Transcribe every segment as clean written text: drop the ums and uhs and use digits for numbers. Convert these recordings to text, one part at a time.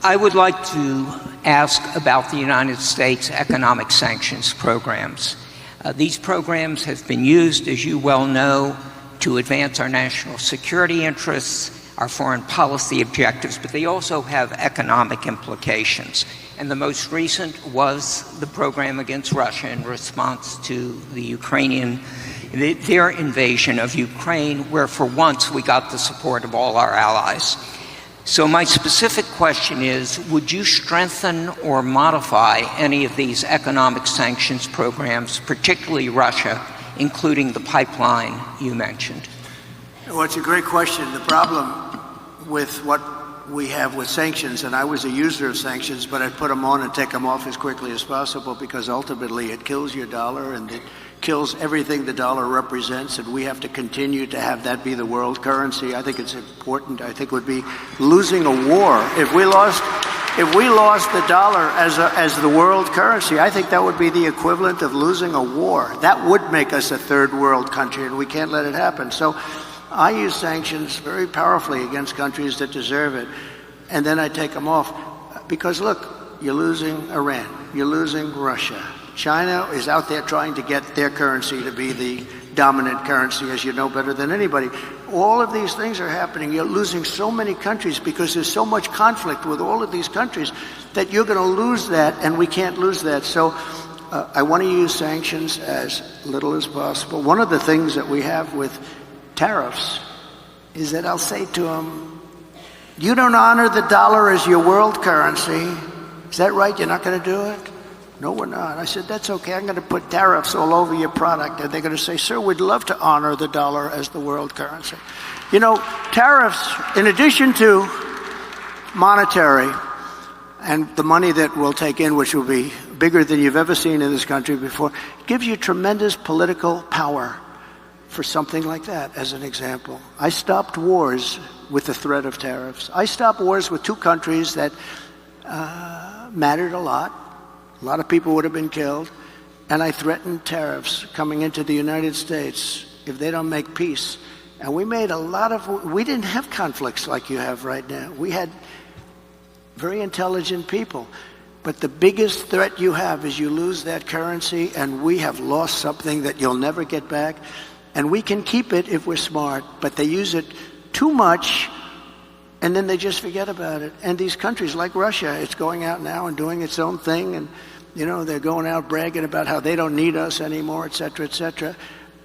I would like to ask about the United States economic sanctions programs. These programs have been used, as you well know, to advance our national security interests, our foreign policy objectives, but they also have economic implications. And the most recent was the program against Russia in response to their invasion of Ukraine, where for once we got the support of all our allies. So my specific question is, would you strengthen or modify any of these economic sanctions programs, particularly Russia, including the pipeline you mentioned? Well, it's a great question. The problem with what we have with sanctions, and I was a user of sanctions, but I put them on and take them off as quickly as possible because ultimately it kills your dollar and it kills everything the dollar represents, and we have to continue to have that be the world currency. I think it's important. I think it would be losing a war. If we lost the dollar as the world currency, I think that would be the equivalent of losing a war. That would make us a third world country, and we can't let it happen. So I use sanctions very powerfully against countries that deserve it, and then I take them off. Because look, you're losing Iran, you're losing Russia. China is out there trying to get their currency to be the dominant currency, as you know better than anybody. All of these things are happening. You're losing so many countries because there's so much conflict with all of these countries that you're going to lose that, and we can't lose that. So I want to use sanctions as little as possible. One of the things that we have with tariffs is that I'll say to them, you don't honor the dollar as your world currency. Is that right? You're not going to do it? No, we're not. I said, that's okay. I'm going to put tariffs all over your product. And they're going to say, sir, we'd love to honor the dollar as the world currency. You know, tariffs, in addition to monetary and the money that we'll take in, which will be bigger than you've ever seen in this country before, gives you tremendous political power for something like that, as an example. I stopped wars with the threat of tariffs. I stopped wars with two countries that mattered a lot. A lot of people would have been killed. And I threatened tariffs coming into the United States if they don't make peace. And we made we didn't have conflicts like you have right now. We had very intelligent people. But the biggest threat you have is you lose that currency, and we have lost something that you'll never get back. And we can keep it if we're smart, but they use it too much, and then they just forget about it. And these countries like Russia, it's going out now and doing its own thing, and you know, they're going out bragging about how they don't need us anymore, et cetera, et cetera.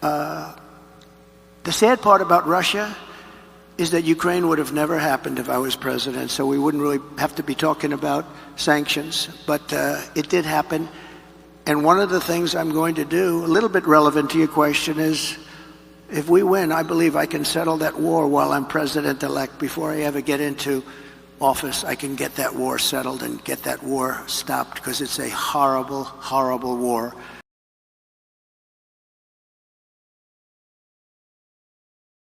The sad part about Russia is that Ukraine would have never happened if I was president, so we wouldn't really have to be talking about sanctions, but it did happen. And one of the things I'm going to do, a little bit relevant to your question, is if we win, I believe I can settle that war while I'm president-elect. Before I ever get into office, I can get that war settled and get that war stopped, because it's a horrible, horrible war